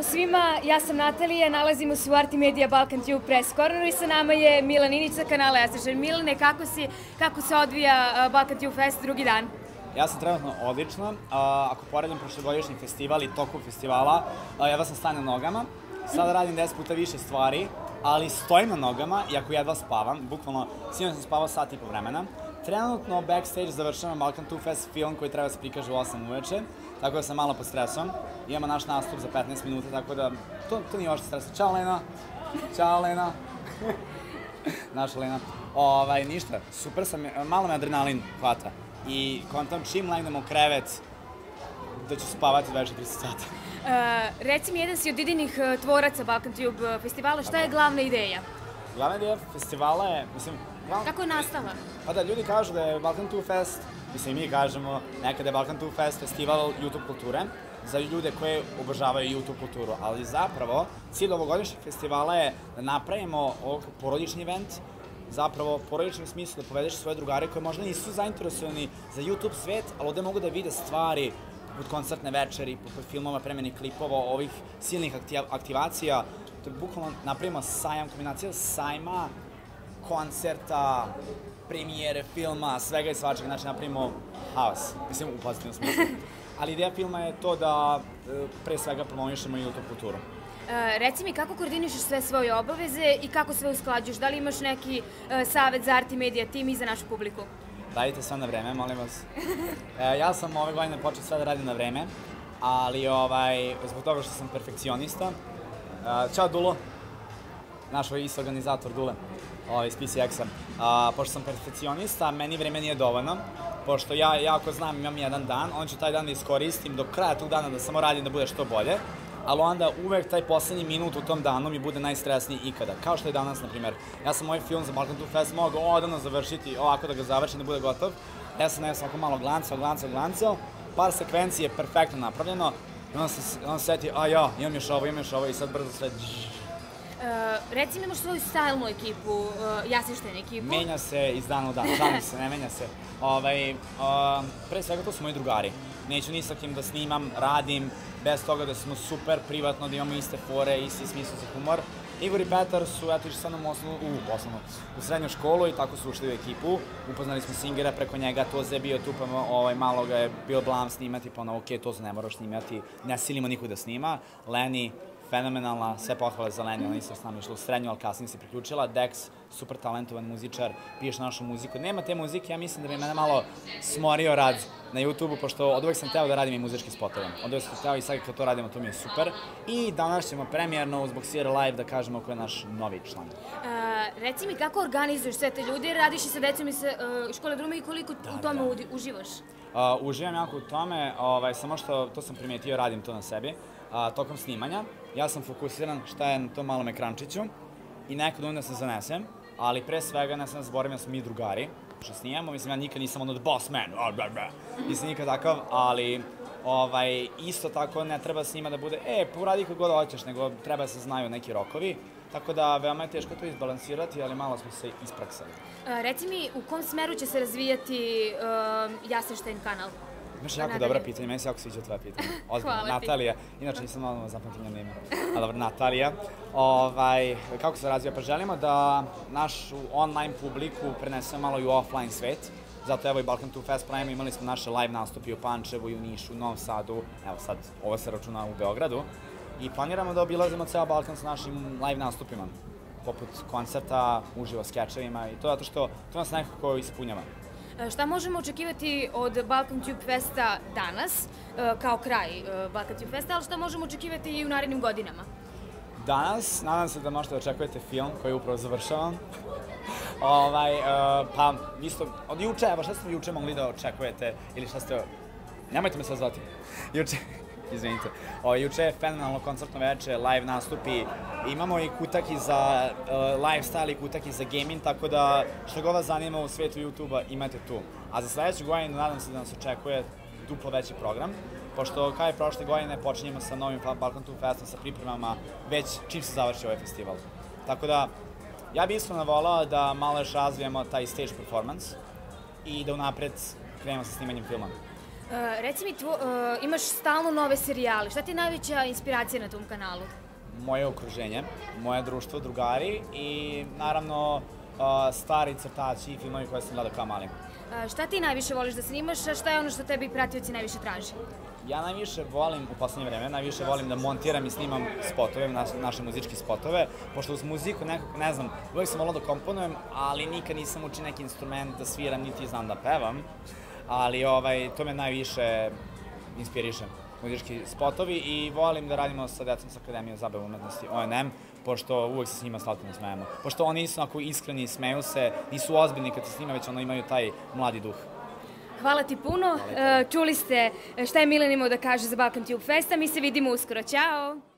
Pozdrav svima, ja sam Natalija, nalazimo se u Artimedia Balkan Tube Press Corneru i sa nama je Milan Inić sa kanala Jasešten. Milane, kako se odvija Balkan Tube Fest drugi dan? Ja sam trenutno odlično. Ako poredim prošlogodišnji festival i toku festivala, jedva sam stan na nogama. Sada radim 10 puta više stvari, ali stojim na nogama, iako jedva spavam. Bukvalno, sinoć sam spavao sat i po vremena. Trenutno backstage završavam Balkan Tube Fest film koji treba da se prikaže u 8 uveče, tako da sam malo pod stresom. Imamo naš nastup za 15 minuta, tako da to nije ošto stresno. Ćao Lena! Ćao Lena! Naša Lena. Ništa, super sam, malo me adrenalin hvata. I kontam čim legnem u krevet da ću spavati 24 sata. Reci mi, jedan si od idejnih tvoraca Balkan Tube festivala, šta je glavna ideja? Glavna ideja festivala je, mislim... Kako je nastala? Pa da, ljudi kažu da je Balkan Tube Fest, mislim i mi kažemo, nekada je Balkan Tube Fest festival YouTube kulture za ljude koji obožavaju YouTube kulturu, ali zapravo cilj ovogodišnjeg festivala je da napravimo porodični event, zapravo porodičnom smislu da povedeš svoje drugare koje možda nisu zainteresovani za YouTube svet, ali ovde mogu da vide stvari poput koncertne večeri, poput filmova, premeni klipova, ovih silnih aktivacija. To je bukvalno napravimo sajam, kombinacija sajma, koncerta, premijere filma, svega i svačega, znači napravimo haos, mislim u pozitivnom smislu. Ali ideja filma je to da pre svega promovišemo YouTube kulturu. Reci mi, kako koordinišeš sve svoje obaveze i kako sve usklađuješ? Da li imaš neki savet za Artimedia tim i za našu publiku? Radite sve na vreme, molim vas. Ja sam ove godine počeo sve da radim na vreme, ali zbog toga što sam perfekcionista. Ćao Dulo, naš isto organizator Dule iz PCX-a. Pošto sam perfekcionista, meni vreme nije dovoljno. Pošto ja ako znam imam jedan dan, onda ću taj dan da iskoristim do kraja tog dana da samo radim da bude što bolje. Ali onda uvek taj poslednji minut u tom danu mi bude najstresniji ikada. Kao što je danas, na primjer. Ja sam ovaj film za Balkan Tube Fest mogao odavno završiti, ovako da ga završim, da bude gotov. Ja sam ovako malo glancao, par sekvenci je perfektno napravljeno. I onda sam setio, imam još ovo i sad brzo sve... Reci mi, imaš svoju stajlnu ekipu, Jasešten ekipu. Menja se iz dana u dan, šalim se, ne menja se. Pre svega to su moji drugari. Neću ni sa kim da snimam, radim, bez toga da smo super privatno, da imamo iste fore, isti smisao za humor. Igor i Petar su išli sa mnom u srednju školu i tako su ušli u ekipu. Upoznali smo Singera preko njega, Toze je bio tu, pa malo ga je bio blam snimati, pa ono, okej, Toze ne moraš snimati, ne silimo nikog da snima. Leni, fenomenalna, sve pohvale za Leni, ona nisam s nama išla u srednju, ali kasnije se priključila. Dex, super talentovan muzičar, piše našu muziku. Nema te muzike, ja mislim da bi mene malo smorio rad na YouTube-u, pošto od uvek sam teo da radim i muzički spotove. Od uvek sam teo i sad kad to radimo, to mi je super. I danas ćemo premijerno zbog Sierra Live da kažemo ko je naš novi član. Reci mi, kako organizuješ sve te ljude, radiš i sa decom i sa škole drume i koliko u tome uživaš? Uživam jako u tome, samo što, to sam primetio, radim to na sebi. Tokom snimanja, ja sam fokusiran šta je na tom malom ekrančiću i nekad umem da se zanesem, ali pre svega ne sam da zaboravim da smo mi drugari što snimamo, mislim ja nikad nisam ono boss man, nisam nikad takav, ali isto tako ne treba s njima da bude pa uradi kako god hoćeš, nego treba da se znaju neki rokovi, tako da veoma je teško to izbalansirati, ali malo smo se ispraksali. Reci mi, u kom smeru će se razvijati Jasešten kanal? Imaš jako dobra pitanja, meni se jako sviđa tvoje pitanje. Ozbiljno, Natalija. Inače nisam malo zapamtio njeno ime. Ali dobro, Natalija. Kako se razvija? Pa želimo da našu online publiku prenesemo malo i u offline svet. Zato evo i Balkan Tube Fest pravimo, imali smo naše live nastupi u Pančevu i u Nišu, u Novom Sadu. Evo sad, ovo se računa u Beogradu. I planiramo da obilazimo ceo Balkan sa našim live nastupima. Poput koncerta, uživo skečevima i to zato što to nas nekako ispunjava. Šta možemo očekivati od Balkan Tube Festa danas, kao kraj Balkan Tube Festa, ali šta možemo očekivati i u narednim godinama? Danas, nadam se da možete da očekujete film koji upravo završavam. Pa, isto, od juče, evo šta ste juče mogli da očekujete, ili šta ste... Nemojte me sad zvati. Juče, izvinite. Juče je fenomenalno koncertno veče, live nastupi, imamo i kutaki za lifestyle i kutaki za gaming, tako da što god vas zanima u svetu YouTube-a imate tu. A za sledeću godinu nadam se da nas očekuje duplo veći program, pošto kao i prošle godine počinjemo sa novim Balkan Tube Festom, sa pripremama već čim se završi ovaj festival. Tako da, ja bih iskreno volao da malo još razvijemo taj stage performance i da unapred krenemo sa snimanjem filma. Reci mi, imaš stalno nove serijale. Šta ti je najveća inspiracija na tom kanalu? Moje okruženje, moje društvo, drugari i naravno stari crtači i filmovi koje sam gledao kao mali. Šta ti najviše voliš da snimaš, a šta je ono što tebi pratioci najviše traže? Ja najviše volim, u poslednje vreme, najviše volim da montiram i snimam spotove, naše muzičke spotove, pošto uz muziku nekako, ne znam, uvek sam volao da komponujem, ali nikad nisam učio neki instrument da sviram, niti znam da pevam, ali to me najviše inspiriše, muzički spotovi i volim da radimo sa decom sa Akademijom zabave umetnosti, ONM, pošto uvek se s njima stalno smejemo. Pošto oni nisu onako iskreni, smeju se, nisu ozbiljni kad se snima, već imaju taj mladi duh. Hvala ti puno. Čuli ste šta je Milan imao da kaže za Balkan Tube Festa. Mi se vidimo uskoro. Ćao!